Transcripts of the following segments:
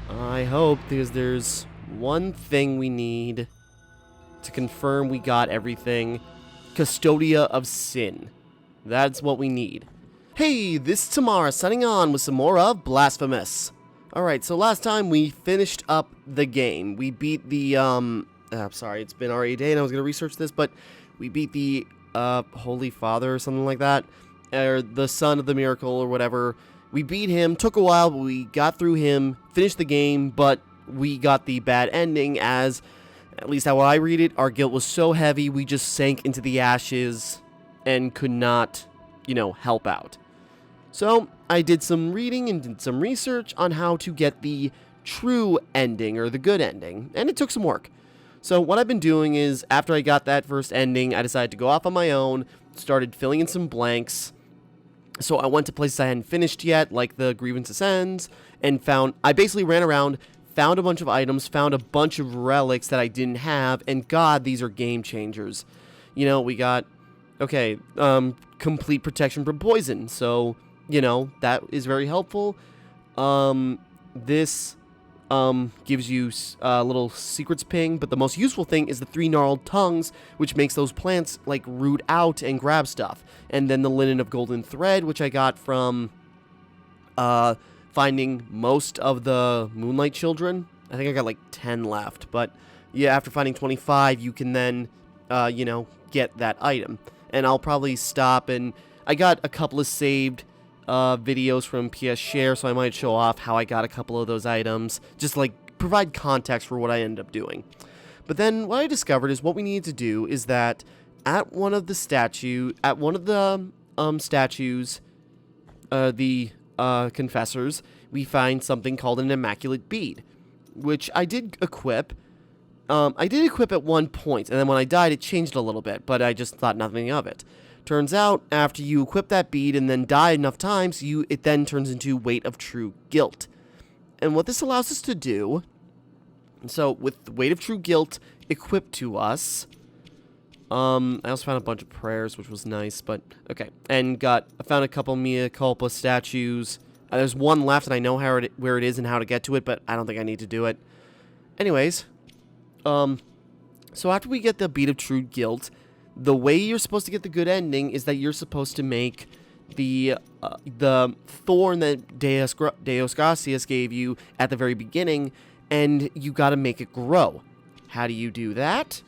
I hope, because there's one thing we need to confirm we got everything. Custodia of Sin. That's what we need. Hey, this is Timmara signing on with some more of Blasphemous. Alright, so last time we finished up the game. We beat the, I'm sorry, it's been already a day and I was going to research this, but we beat the, Holy Father or something like that. Or the Son of the Miracle or whatever. We beat him, took a while, but we got through him, finished the game, but we got the bad ending as, at least how I read it, our guilt was so heavy we just sank into the ashes and could not, help out. So, I did some reading and did some research on how to get the true ending, or the good ending, and it took some work. So, what I've been doing is, after I got that first ending, I decided to go off on my own, started filling in some blanks. So I went to places I hadn't finished yet, like the Grievance Ascends, and I basically ran around, found a bunch of items, found a bunch of relics that I didn't have, and God, these are game changers. We got, complete protection from poison, so, that is very helpful. This gives you a little secrets ping, but the most useful thing is the 3 gnarled tongues, which makes those plants, root out and grab stuff. And then the linen of golden thread, which I got from finding most of the Moonlight Children. I think I got 10 left, but yeah, after finding 25, you can then, get that item. And I'll probably stop, and I got a couple of saved videos from PS Share, so I might show off how I got a couple of those items, just provide context for what I ended up doing. But then what I discovered is what we need to do is that at one of the statues, the Confessors, we find something called an Immaculate Bead, which I did equip. I did equip at one point, and then when I died, it changed a little bit, but I just thought nothing of it. Turns out, after you equip that bead and then die enough times, it then turns into Weight of True Guilt. And what this allows us to do, so with the Weight of True Guilt equipped to us, I also found a bunch of prayers, which was nice, but okay. And I found a couple Mea Culpa statues. There's one left, and I know where it is and how to get to it, but I don't think I need to do it. Anyways, so after we get the Bead of True Guilt, the way you're supposed to get the good ending is that you're supposed to make the thorn that Deus Gracias gave you at the very beginning, and you gotta make it grow. How do you do that?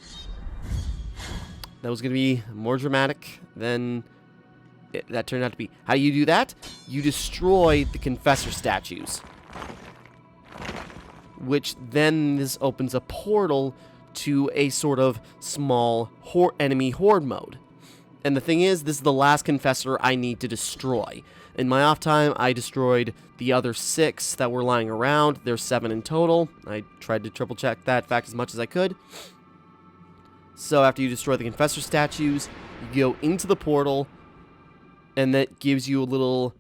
That was gonna be more dramatic than that turned out to be. How do you do that? You destroy the Confessor statues, which then this opens a portal to a sort of small enemy horde mode. And the thing is, this is the last Confessor I need to destroy. In my off time, I destroyed the other 6 that were lying around. There's 7 in total. I tried to triple check that fact as much as I could. So after you destroy the Confessor statues, you go into the portal, and that gives you a little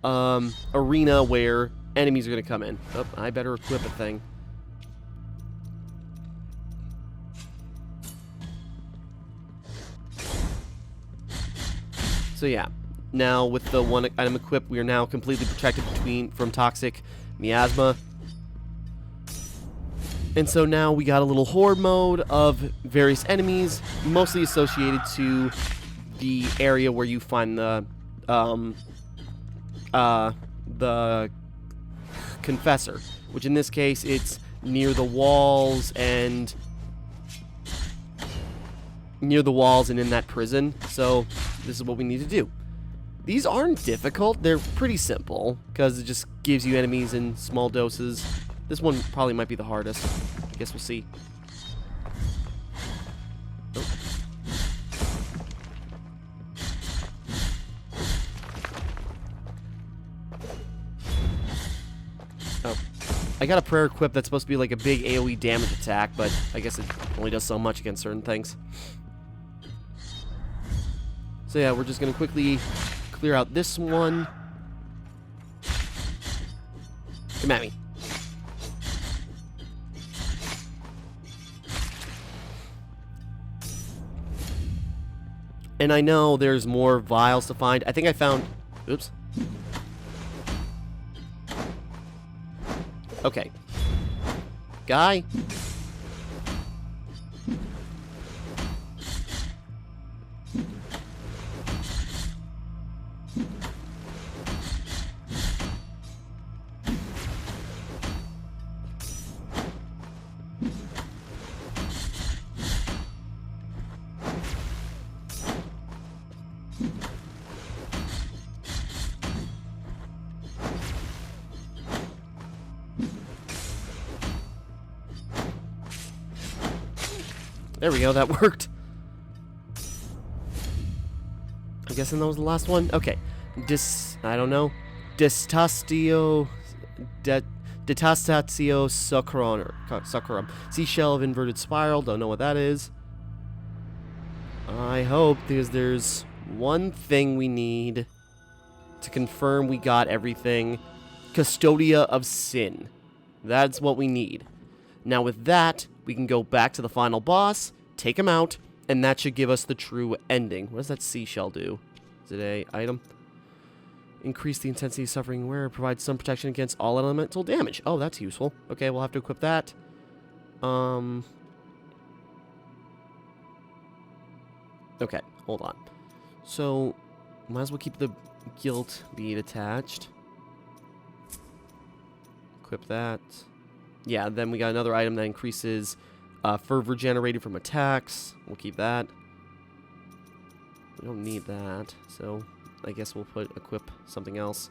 arena where enemies are going to come in. Oh, I better equip a thing. So yeah, now with the one item equipped, we are now completely protected from toxic miasma. And so now we got a little horde mode of various enemies, mostly associated to the area where you find the Confessor, which in this case it's near the walls and in that prison. So this is what we need to do. These aren't difficult. They're pretty simple because it just gives you enemies in small doses. This one probably might be the hardest. I guess we'll see. Oh. I got a prayer equipped that's supposed to be like a big AoE damage attack, but I guess it only does so much against certain things. So yeah, we're just going to quickly clear out this one. Come at me. And I know there's more vials to find. I think I found... Oops. Okay. Guy. There we go, that worked. I'm guessing that was the last one? Okay. I don't know. Detastatio Saccharum. Seashell of inverted spiral, don't know what that is. I hope, because there's one thing we need to confirm we got everything. Custodia of Sin. That's what we need. Now with that, we can go back to the final boss, take him out, and that should give us the true ending. What does that seashell do? Is it a item? Increase the intensity of suffering wearer. Provides some protection against all elemental damage. Oh, that's useful. Okay, we'll have to equip that. Okay, hold on. So, might as well keep the guilt bead attached. Equip that. Yeah, then we got another item that increases fervor generated from attacks. We'll keep that. We don't need that, so I guess we'll equip something else.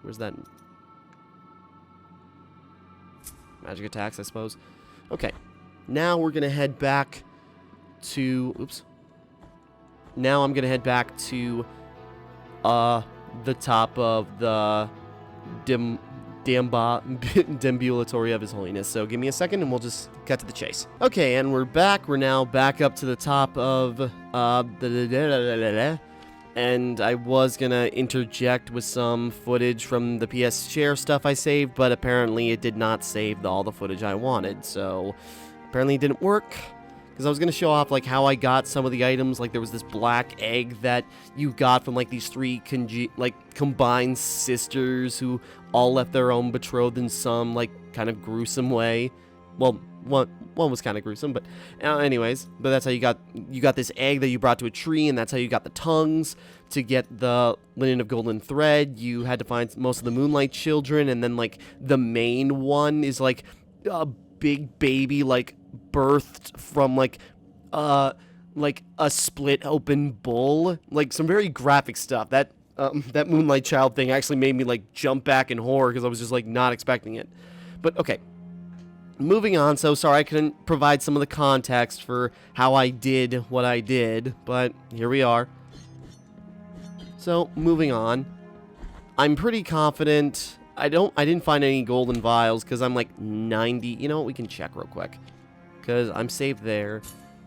Where's that? Magic attacks, I suppose. Okay, now we're gonna head back to. Oops. Now I'm gonna head back to the top of the Deambulatory of His Holiness. So give me a second and we'll just cut to the chase. Okay, and we're back. We're now back up to the top of and I was gonna interject with some footage from the PS Share stuff I saved, but apparently it did not save all the footage I wanted, so apparently it didn't work. Because I was going to show off, like, how I got some of the items. Like, there was this black egg that you got from, like, these three, combined sisters who all left their own betrothed in some, like, kind of gruesome way. Well, one was kind of gruesome, but anyways. But that's how you got this egg that you brought to a tree, and that's how you got the tongues. To get the linen of golden thread, you had to find most of the Moonlight Children, and then, like, the main one is, like, a big baby, like, birthed from like a split open bull, like some very graphic stuff. That Moonlight Child thing actually made me like jump back in horror because I was just like not expecting it. But okay, moving on. So sorry I couldn't provide some of the context for how I did what I did, but here we are. So moving on, I'm pretty confident. I didn't find any golden vials because I'm like 90. You know what? We can check real quick. Because I'm saved there.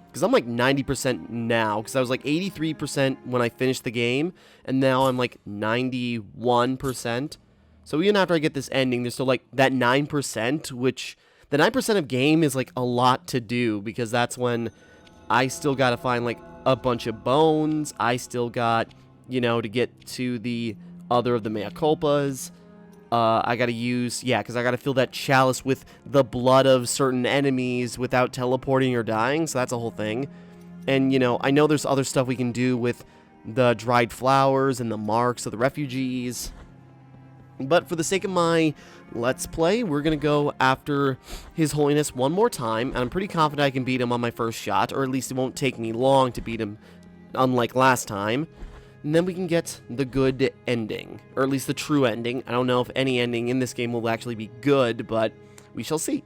Because I'm like 90% now. Because I was like 83% when I finished the game. And now I'm like 91%. So even after I get this ending, there's still like that 9%. Which, the 9% of game is like a lot to do. Because that's when I still got to find like a bunch of bones. I still got, you know, to get to the other of the mea culpas. I gotta use, because I gotta fill that chalice with the blood of certain enemies without teleporting or dying, so that's a whole thing. And, you know, I know there's other stuff we can do with the dried flowers and the marks of the refugees. But for the sake of my Let's Play, we're gonna go after His Holiness one more time, and I'm pretty confident I can beat him on my first shot, or at least it won't take me long to beat him, unlike last time. And then we can get the good ending, or at least the true ending. I don't know if any ending in this game will actually be good, but we shall see.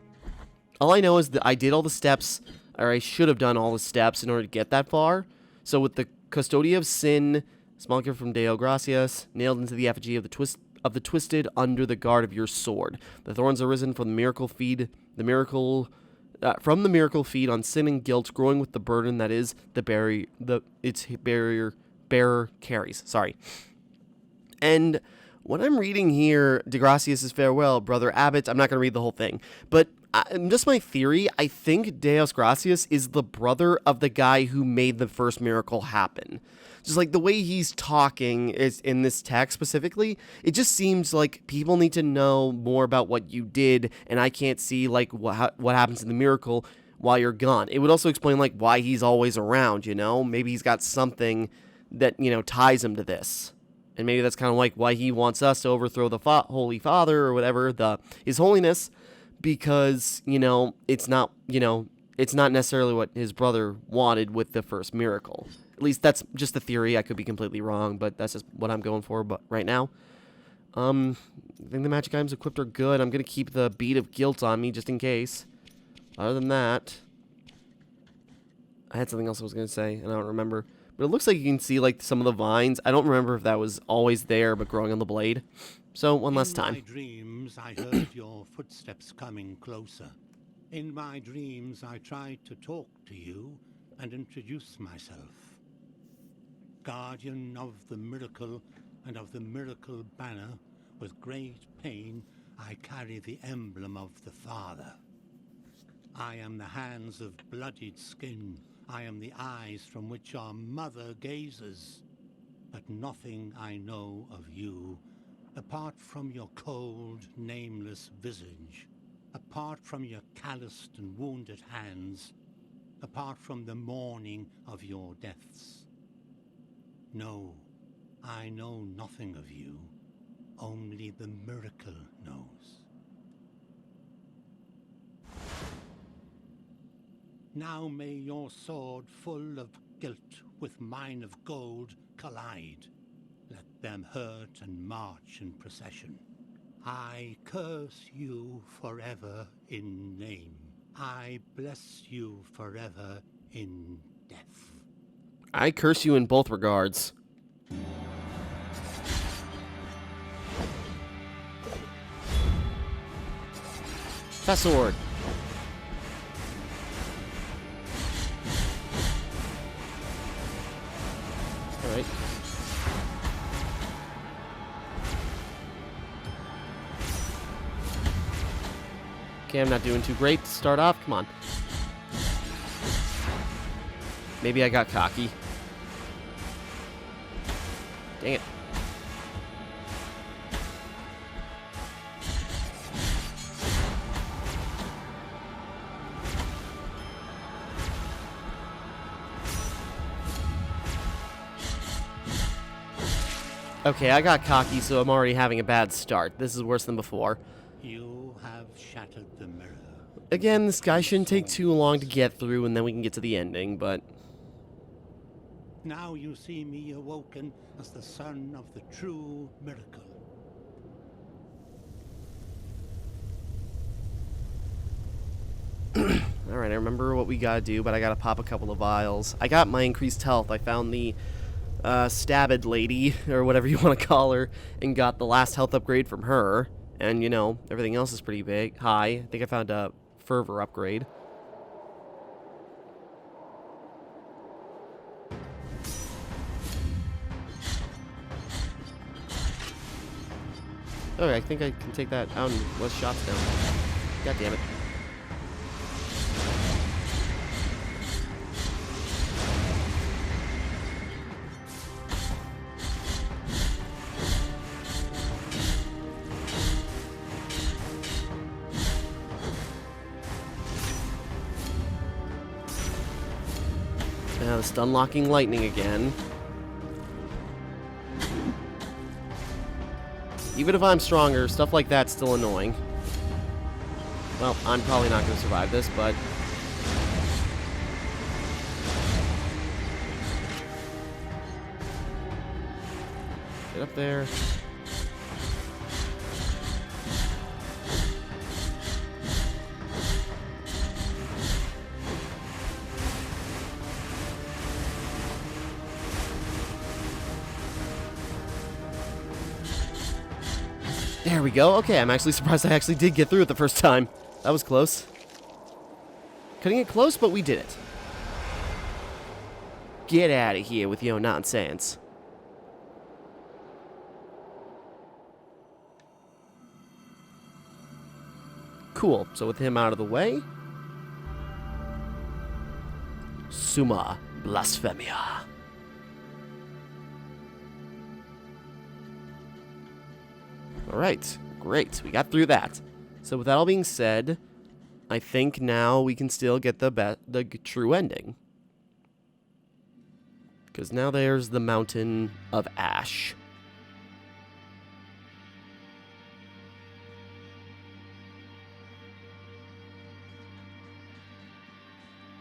All I know is that I did all the steps, or I should have done all the steps in order to get that far. So with the Custodia of Sin, small gift from Deo Gracias, nailed into the effigy of the twisted under the guard of your sword. The thorns arisen from the miracle feed, from the miracle feed on sin and guilt, growing with the burden that is its bearer carries. Sorry. And what I'm reading here, De Gracias' farewell, Brother Abbot, I'm not going to read the whole thing, but just my theory, I think Deus Gracias is the brother of the guy who made the first miracle happen. just like the way he's talking is in this text specifically, it just seems like people need to know more about what you did, and I can't see like what happens in the miracle while you're gone. It would also explain like why he's always around, you know? Maybe he's got something that, you know, ties him to this. And maybe that's kind of like why he wants us to overthrow the Holy Father or whatever, His Holiness, because, you know, it's not necessarily what his brother wanted with the first miracle. At least that's just the theory. I could be completely wrong, but that's just what I'm going for right now. I think the magic items equipped are good. I'm going to keep the bead of guilt on me just in case. Other than that, I had something else I was going to say, and I don't remember. But it looks like you can see, like, some of the vines. I don't remember if that was always there, but growing on the blade. So, one last time. In my dreams, I heard your footsteps coming closer. In my dreams, I tried to talk to you and introduce myself. Guardian of the miracle and of the miracle banner, with great pain, I carry the emblem of the Father. I am the hands of bloodied skin. I am the eyes from which our mother gazes. But nothing I know of you, apart from your cold, nameless visage, apart from your calloused and wounded hands, apart from the mourning of your deaths. No, I know nothing of you. Only the miracle knows. Now may your sword full of guilt with mine of gold collide. Let them hurt and march in procession. I curse you forever in name. I bless you forever in death. I curse you in both regards. Fast sword. Alright. Okay, I'm not doing too great to start off. Come on. Maybe I got cocky. Dang it. Okay, I got cocky, so I'm already having a bad start. This is worse than before. You have shattered the mirror. Again, this guy shouldn't take too long to get through, and then we can get to the ending, but... Now you see me awoken as the son of the true miracle. Alright, I remember what we gotta do, but I gotta pop a couple of vials. I got my increased health. I found the stabbed lady, or whatever you want to call her, and got the last health upgrade from her. And, you know, everything else is pretty big. High. I think I found a fervor upgrade. Okay, I think I can take that out in less shots now. God damn it. Now the stun locking lightning again. Even if I'm stronger, stuff like that's still annoying. Well, I'm probably not going to survive this, but... Get up there. There we go. Okay, I'm actually surprised I actually did get through it the first time. That was close. Cutting it close, but we did it. Get out of here with your nonsense. Cool. So with him out of the way... Timmara Blasphemous. Alright, great. We got through that. So with that all being said, I think now we can still get the true ending. Because now there's the Mountain of Ash.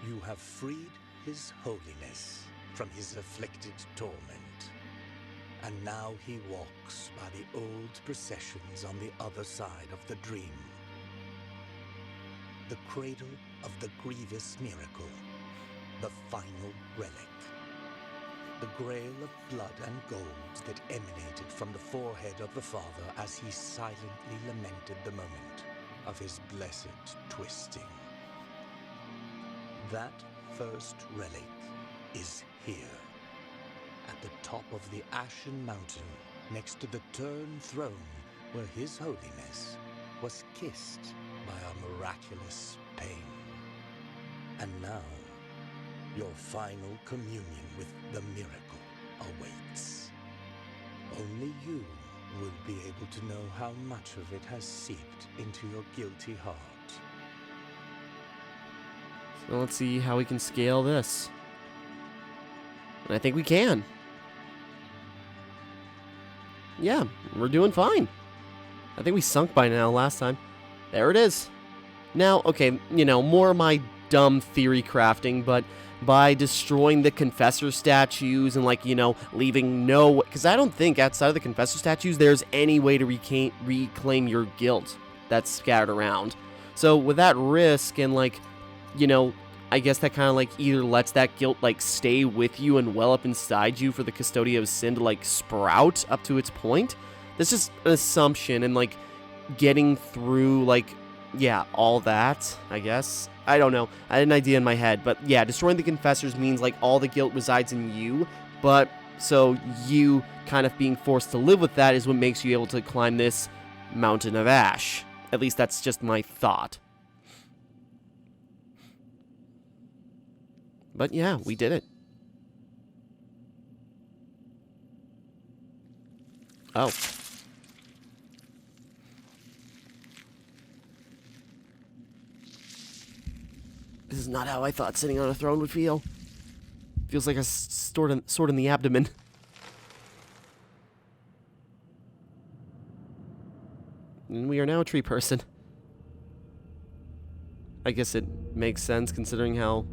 You have freed His Holiness from his afflicted torment, and now he walks by the old processions on the other side of the dream. The cradle of the grievous miracle, the final relic. The grail of blood and gold that emanated from the forehead of the Father as he silently lamented the moment of his blessed twisting. That first relic is here, at the top of the Ashen Mountain, next to the Tern throne, where His Holiness was kissed by a miraculous pain. And now, your final communion with the miracle awaits. Only you will be able to know how much of it has seeped into your guilty heart. So let's see how we can scale this. And I think we can. Yeah, we're doing fine. I think we sunk by now last time. There it is. Now, okay, you know, more of my dumb theory crafting, but by destroying the Confessor statues and, like, you know, leaving no... Because I don't think outside of the Confessor statues there's any way to reclaim your guilt that's scattered around. So with that risk and, like, you know, I guess that kind of, like, either lets that guilt, like, stay with you and well up inside you for the Custodia of Sin to, like, sprout up to its point. That's just an assumption, and, like, getting through, like, yeah, all that, I guess. I don't know. I had an idea in my head, but yeah, destroying the Confessors means, like, all the guilt resides in you, but so you kind of being forced to live with that is what makes you able to climb this Mountain of Ash. At least that's just my thought. But yeah, we did it. Oh. This is not how I thought sitting on a throne would feel. Feels like a sword in the abdomen. And we are now a tree person. I guess it makes sense considering how...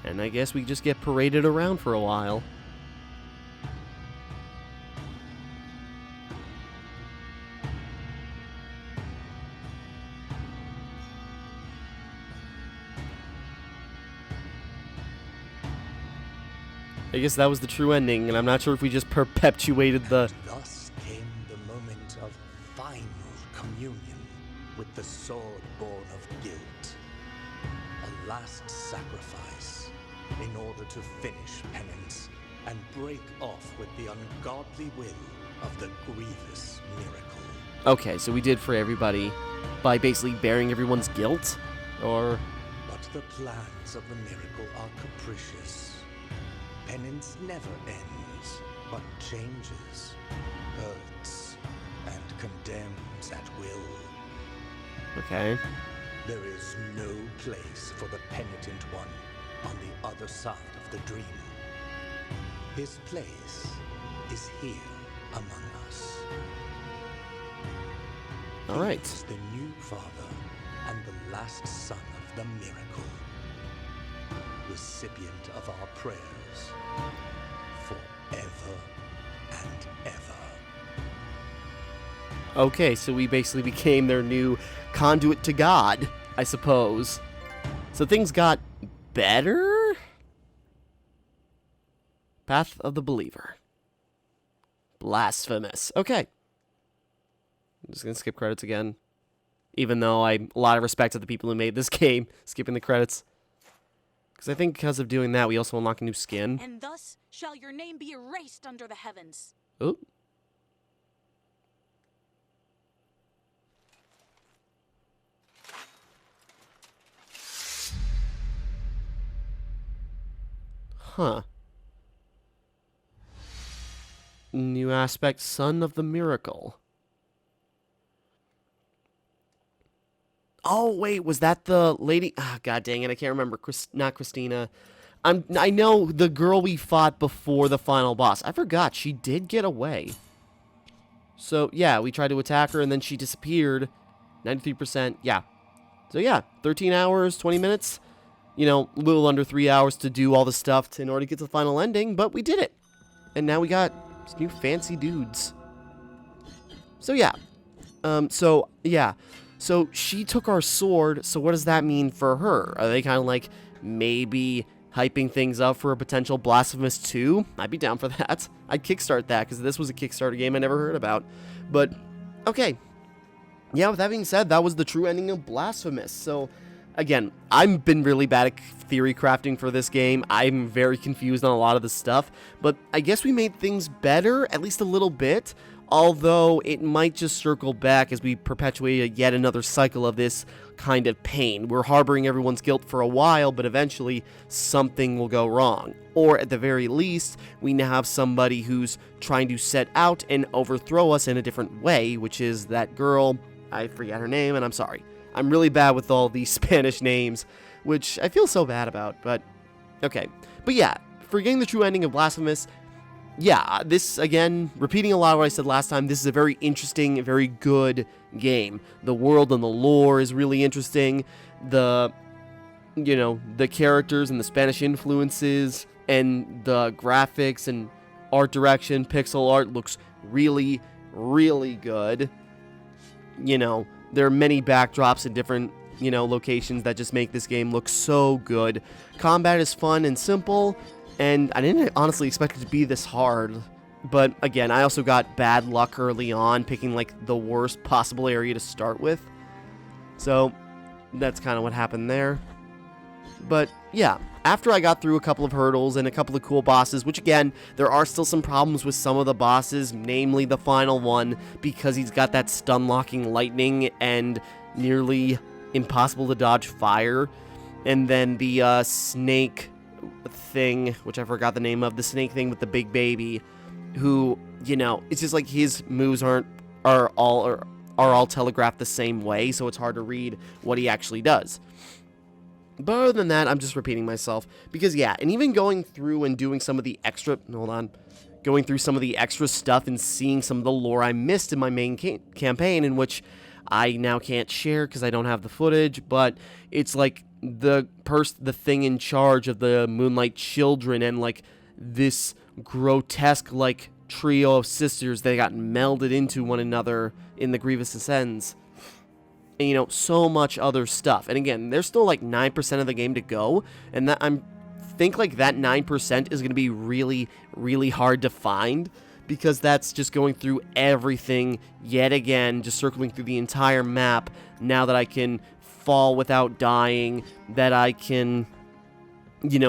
And I guess we just get paraded around for a while. I guess that was the true ending, and I'm not sure if we just perpetuated the... And thus came the moment of final communion with the sword born of guilt. A last sacrifice in order to finish penance and break off with the ungodly will of the grievous miracle. Okay, so we did for everybody by basically bearing everyone's guilt? Or... But the plans of the miracle are capricious. Penance never ends, but changes, hurts, and condemns at will. Okay. There is no place for the penitent one on the other side of the dream. His place is here among us. All right. He is the new father and the last son of the miracle, recipient of our prayers forever and ever. Okay, so we basically became their new conduit to God, I suppose. So things got better? Path of the Believer. Blasphemous. Okay. I'm just gonna skip credits again. Even though a lot of respect to the people who made this game, skipping the credits. Because I think because of doing that, we also unlock a new skin. And thus shall your name be erased under the heavens. Oh. Huh. New aspect, Son of the Miracle. Oh, wait, was that the lady? Ah, God dang it, I can't remember. Not Christina. I know the girl we fought before the final boss. I forgot, she did get away. So, yeah, we tried to attack her, and then she disappeared. 93%, yeah. So, yeah, 13 hours, 20 minutes. You know, a little under 3 hours to do all the stuff in order to get to the final ending, but we did it. And now we got these new fancy dudes. So, yeah. So she took our sword, so what does that mean for her? Are they kind of like maybe hyping things up for a potential Blasphemous 2? I'd be down for that. I'd kickstart that, because this was a Kickstarter game I never heard about. But, okay. Yeah, with that being said, that was the true ending of Blasphemous. So, again, I've been really bad at theory crafting for this game. I'm very confused on a lot of the stuff. But I guess we made things better, at least a little bit. Although it might just circle back as we perpetuate yet another cycle of this kind of pain. We're harboring everyone's guilt for a while, but eventually something will go wrong. Or at the very least, we now have somebody who's trying to set out and overthrow us in a different way, which is that girl. I forget her name, and I'm sorry. I'm really bad with all these Spanish names, which I feel so bad about, but okay. But yeah, for getting the true ending of Blasphemous, yeah, this, again, repeating a lot of what I said last time, this is a very interesting, very good game. The world and the lore is really interesting. The characters and the Spanish influences and the graphics and art direction, pixel art looks really, really good. You know, there are many backdrops in different, locations that just make this game look so good. Combat is fun and simple. And I didn't honestly expect it to be this hard. But again, I also got bad luck early on, picking like the worst possible area to start with. So that's kind of what happened there. But yeah, after I got through a couple of hurdles and a couple of cool bosses, which again, there are still some problems with some of the bosses, namely the final one, because he's got that stun-locking lightning and nearly impossible to dodge fire. And then the snake thing, which I forgot the name of, the snake thing with the big baby, who, it's just like his moves are all telegraphed the same way, so it's hard to read what he actually does. But other than that, I'm just repeating myself, because yeah, and even going through and doing some of the extra, going through some of the extra stuff and seeing some of the lore I missed in my main campaign, in which I now can't share because I don't have the footage, but it's like the thing in charge of the Moonlight Children and like this grotesque like trio of sisters that got melded into one another in the Grievous Ascends. And so much other stuff. And again, there's still like 9% of the game to go, and that think like that 9% is going to be really, really hard to find, because that's just going through everything yet again, just circling through the entire map. Now that I can fall without dying, that I can,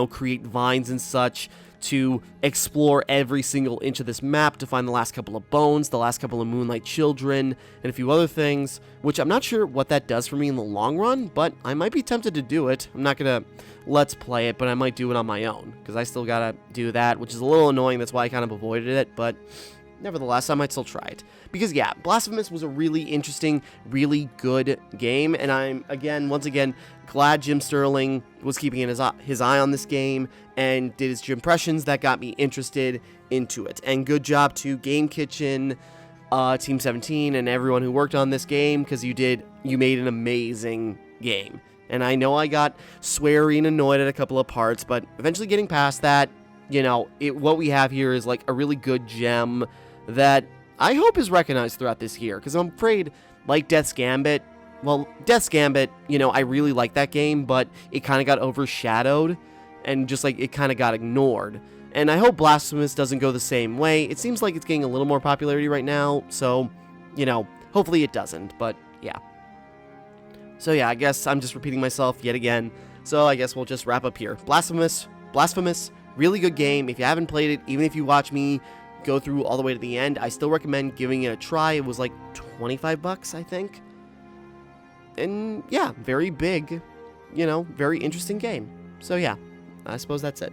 create vines and such to explore every single inch of this map to find the last couple of bones, the last couple of Moonlight Children, and a few other things, which I'm not sure what that does for me in the long run, but I might be tempted to do it. I'm not going to let's play it, but I might do it on my own, because I still got to do that, which is a little annoying. That's why I kind of avoided it, but nevertheless, I might still try it. Because, yeah, Blasphemous was a really interesting, really good game, and I'm, once again, glad Jim Sterling was keeping his eye on this game and did his impressions that got me interested into it. And good job to Game Kitchen, Team 17, and everyone who worked on this game, because you made an amazing game. And I know I got sweary and annoyed at a couple of parts, but eventually getting past that, what we have here is like a really good gem that I hope is recognized throughout this year, because I'm afraid, like Death's Gambit, I really like that game, but it kind of got overshadowed, and just like it kind of got ignored. And I hope Blasphemous doesn't go the same way. It seems like it's getting a little more popularity right now, so, hopefully it doesn't, but yeah. So yeah, I guess I'm just repeating myself yet again. So I guess we'll just wrap up here. Blasphemous, really good game. If you haven't played it, even if you watch me go through all the way to the end, I still recommend giving it a try. It was like 25 bucks, I think. And yeah, very big, very interesting game. So yeah, I suppose that's it.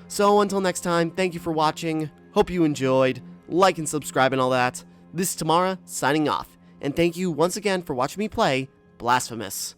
So until next time, thank you for watching. Hope you enjoyed. Like and subscribe and all that. This is Timmara signing off. And thank you once again for watching me play Blasphemous.